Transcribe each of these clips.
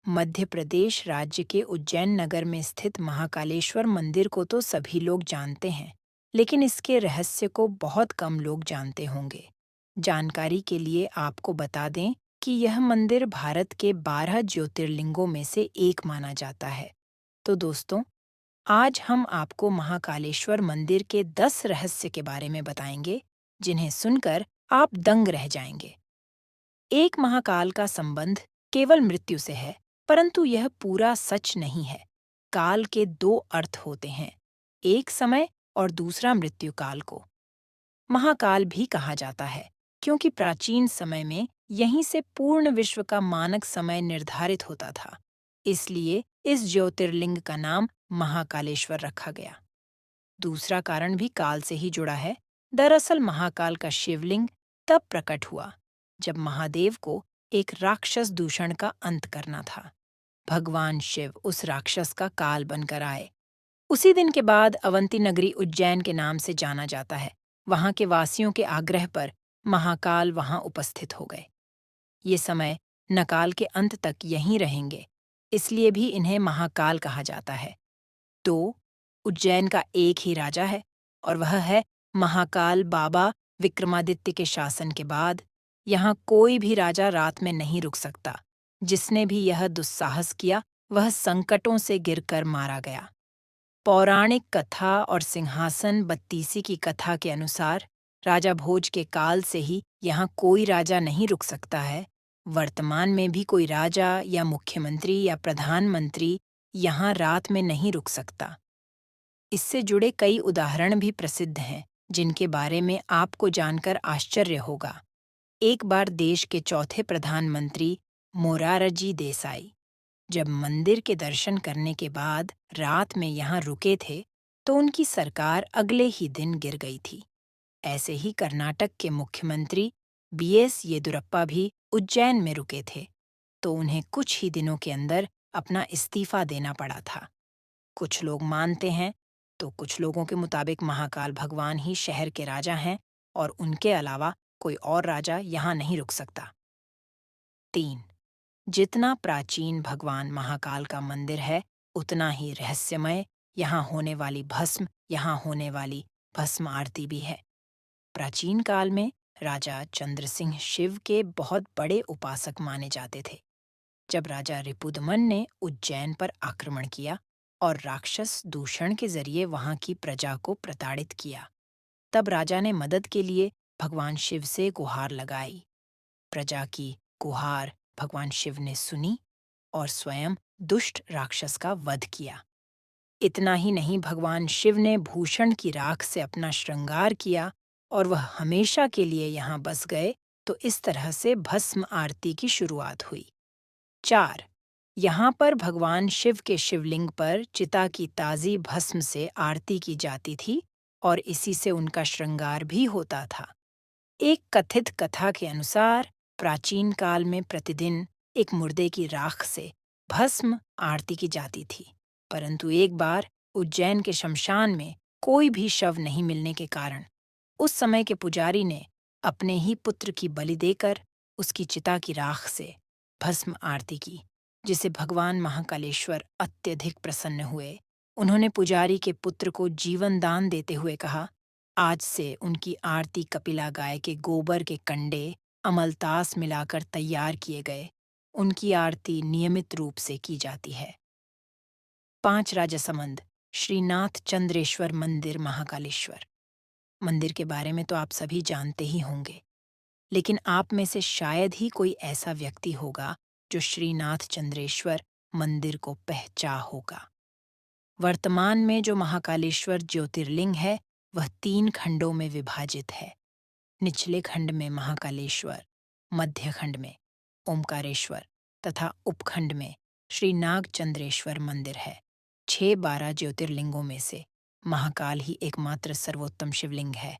मध्य प्रदेश राज्य के उज्जैन नगर में स्थित महाकालेश्वर मंदिर को तो सभी लोग जानते हैं, लेकिन इसके रहस्य को बहुत कम लोग जानते होंगे। जानकारी के लिए आपको बता दें कि यह मंदिर भारत के 12 ज्योतिर्लिंगों में से एक माना जाता है। तो दोस्तों, आज हम आपको महाकालेश्वर मंदिर के 10 रहस्य के बारे में बताएंगे, जिन्हें सुनकर आप दंग रह जाएंगे। एक महाकाल का संबंध केवल मृत्यु से है, परंतु यह पूरा सच नहीं है। काल के दो अर्थ होते हैं, एक समय और दूसरा मृत्यु काल को। महाकाल भी कहा जाता है, क्योंकि प्राचीन समय में यहीं से पूर्ण विश्व का मानक समय निर्धारित होता था। इसलिए इस ज्योतिर्लिंग का नाम महाकालेश्वर रखा गया। दूसरा कारण भी काल से ही जुड़ा है। दरअसल महाकाल का शिवलिंग तब प्रकट हुआ जब महादेव को एक राक्षस दूषण का अंत करना था। भगवान शिव उस राक्षस का काल बनकर आए। उसी दिन के बाद अवंती नगरी उज्जैन के नाम से जाना जाता है। वहां के वासियों के आग्रह पर महाकाल वहां उपस्थित हो गए। ये समय नकाल के अंत तक यहीं रहेंगे, इसलिए भी इन्हें महाकाल कहा जाता है। तो उज्जैन का एक ही राजा है, और वह है महाकाल बाबा। विक्रमादित्य के शासन के बाद यहाँ कोई भी राजा रात में नहीं रुक सकता। जिसने भी यह दुस्साहस किया वह संकटों से गिरकर मारा गया। पौराणिक कथा और सिंहासन बत्तीसी की कथा के अनुसार राजा भोज के काल से ही यहाँ कोई राजा नहीं रुक सकता है। वर्तमान में भी कोई राजा या मुख्यमंत्री या प्रधानमंत्री यहाँ रात में नहीं रुक सकता। इससे जुड़े कई उदाहरण भी प्रसिद्ध हैं, जिनके बारे में आपको जानकर आश्चर्य होगा। एक बार देश के चौथे प्रधानमंत्री मोरारजी देसाई जब मंदिर के दर्शन करने के बाद रात में यहाँ रुके थे, तो उनकी सरकार अगले ही दिन गिर गई थी। ऐसे ही कर्नाटक के मुख्यमंत्री बीएस येदुरप्पा भी उज्जैन में रुके थे, तो उन्हें कुछ ही दिनों के अंदर अपना इस्तीफा देना पड़ा था। कुछ लोग मानते हैं, तो कुछ लोगों के मुताबिक महाकाल भगवान ही शहर के राजा हैं और उनके अलावा कोई और राजा यहाँ नहीं रुक सकता। 3. जितना प्राचीन भगवान महाकाल का मंदिर है, उतना ही रहस्यमय यहाँ होने वाली भस्म आरती भी है। प्राचीन काल में राजा चंद्रसिंह शिव के बहुत बड़े उपासक माने जाते थे। जब राजा रिपुदमन ने उज्जैन पर आक्रमण किया और राक्षस दूषण के जरिए वहां की प्रजा को प्रताड़ित किया, तब राजा ने मदद के लिए भगवान शिव से गुहार लगाई। प्रजा की गुहार भगवान शिव ने सुनी और स्वयं दुष्ट राक्षस का वध किया। इतना ही नहीं, भगवान शिव ने भूषण की राख से अपना श्रृंगार किया और वह हमेशा के लिए यहाँ बस गए। तो इस तरह से भस्म आरती की शुरुआत हुई। 4. यहाँ पर भगवान शिव के शिवलिंग पर चिता की ताज़ी भस्म से आरती की जाती थी और इसी से उनका श्रृंगार भी होता था। एक कथित कथा के अनुसार प्राचीन काल में प्रतिदिन एक मुर्दे की राख से भस्म आरती की जाती थी, परंतु एक बार उज्जैन के शमशान में कोई भी शव नहीं मिलने के कारण उस समय के पुजारी ने अपने ही पुत्र की बलि देकर उसकी चिता की राख से भस्म आरती की, जिसे भगवान महाकालेश्वर अत्यधिक प्रसन्न हुए। उन्होंने पुजारी के पुत्र को जीवन दान देते हुए कहा, आज से उनकी आरती कपिला गाय के गोबर के कंडे अमलतास मिलाकर तैयार किए गए उनकी आरती नियमित रूप से की जाती है। 5. राजसमंद श्रीनाथ चंद्रेश्वर मंदिर महाकालेश्वर मंदिर के बारे में तो आप सभी जानते ही होंगे, लेकिन आप में से शायद ही कोई ऐसा व्यक्ति होगा जो श्रीनाथ चंद्रेश्वर मंदिर को पहचान होगा। वर्तमान में जो महाकालेश्वर ज्योतिर्लिंग है वह 3 खंडों में विभाजित है। निचले खंड में महाकालेश्वर, मध्य खंड में ओमकारेश्वर तथा उपखंड में श्री नागचंद्रेश्वर मंदिर है। 6-12 ज्योतिर्लिंगों में से महाकाल ही एकमात्र सर्वोत्तम शिवलिंग है,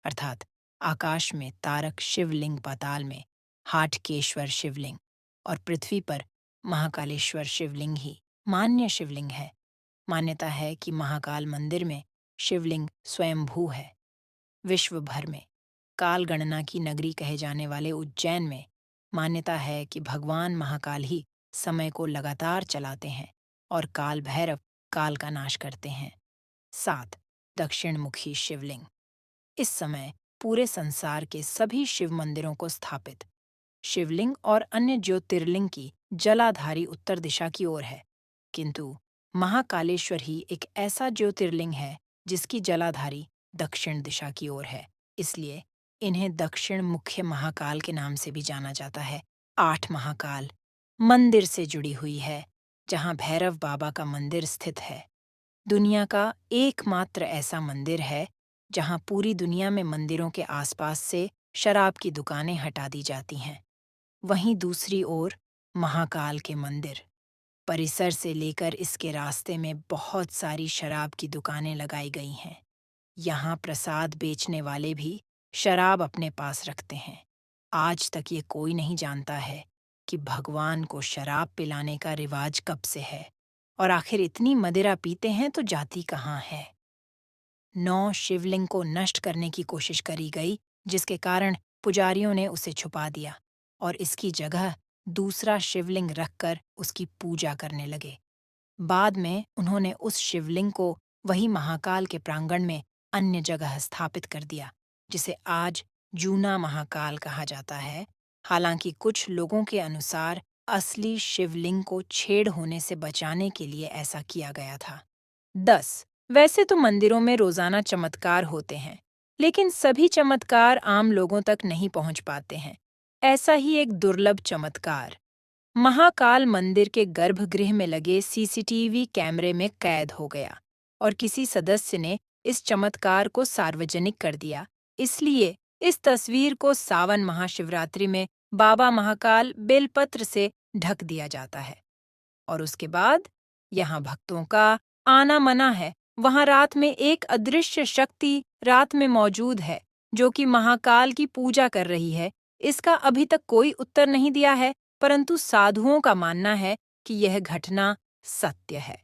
अर्थात आकाश में तारक शिवलिंग, पाताल में हाटकेश्वर शिवलिंग और पृथ्वी पर महाकालेश्वर शिवलिंग ही मान्य शिवलिंग है। मान्यता है कि महाकाल मंदिर में शिवलिंग स्वयंभू है। विश्व भर में काल गणना की नगरी कहे जाने वाले उज्जैन में मान्यता है कि भगवान महाकाल ही समय को लगातार चलाते हैं और काल भैरव काल का नाश करते हैं। 7. दक्षिणमुखी शिवलिंग। इस समय पूरे संसार के सभी शिव मंदिरों को स्थापित शिवलिंग और अन्य ज्योतिर्लिंग की जलाधारी उत्तर दिशा की ओर है, किंतु महाकालेश्वर ही एक ऐसा ज्योतिर्लिंग है जिसकी जलाधारी दक्षिण दिशा की ओर है, इसलिए इन्हें दक्षिण मुख्य महाकाल के नाम से भी जाना जाता है। 8 महाकाल मंदिर से जुड़ी हुई है, जहाँ भैरव बाबा का मंदिर स्थित है। दुनिया का एकमात्र ऐसा मंदिर है जहाँ पूरी दुनिया में मंदिरों के आसपास से शराब की दुकानें हटा दी जाती हैं। वहीं दूसरी ओर महाकाल के मंदिर परिसर से लेकर इसके रास्ते में बहुत सारी शराब की दुकानें लगाई गई हैं। यहाँ प्रसाद बेचने वाले भी शराब अपने पास रखते हैं। आज तक ये कोई नहीं जानता है कि भगवान को शराब पिलाने का रिवाज कब से है और आखिर इतनी मदिरा पीते हैं तो जाती कहाँ है। 9 शिवलिंग को नष्ट करने की कोशिश करी गई, जिसके कारण पुजारियों ने उसे छुपा दिया और इसकी जगह दूसरा शिवलिंग रखकर उसकी पूजा करने लगे। बाद में उन्होंने उस शिवलिंग को वही महाकाल के प्रांगण में अन्य जगह स्थापित कर दिया, जिसे आज जूना महाकाल कहा जाता है। हालांकि कुछ लोगों के अनुसार असली शिवलिंग को छेड़ होने से बचाने के लिए ऐसा किया गया था। 10. वैसे तो मंदिरों में रोजाना चमत्कार होते हैं, लेकिन सभी चमत्कार आम लोगों तक नहीं पहुंच पाते हैं। ऐसा ही एक दुर्लभ चमत्कार महाकाल मंदिर के गर्भगृह में लगे सीसीटीवी कैमरे में कैद हो गया और किसी सदस्य ने इस चमत्कार को सार्वजनिक कर दिया। इसलिए इस तस्वीर को सावन महाशिवरात्रि में बाबा महाकाल बेलपत्र से ढक दिया जाता है और उसके बाद यहाँ भक्तों का आना मना है। वहाँ रात में एक अदृश्य शक्ति रात में मौजूद है जो कि महाकाल की पूजा कर रही है। इसका अभी तक कोई उत्तर नहीं दिया है, परंतु साधुओं का मानना है कि यह घटना सत्य है।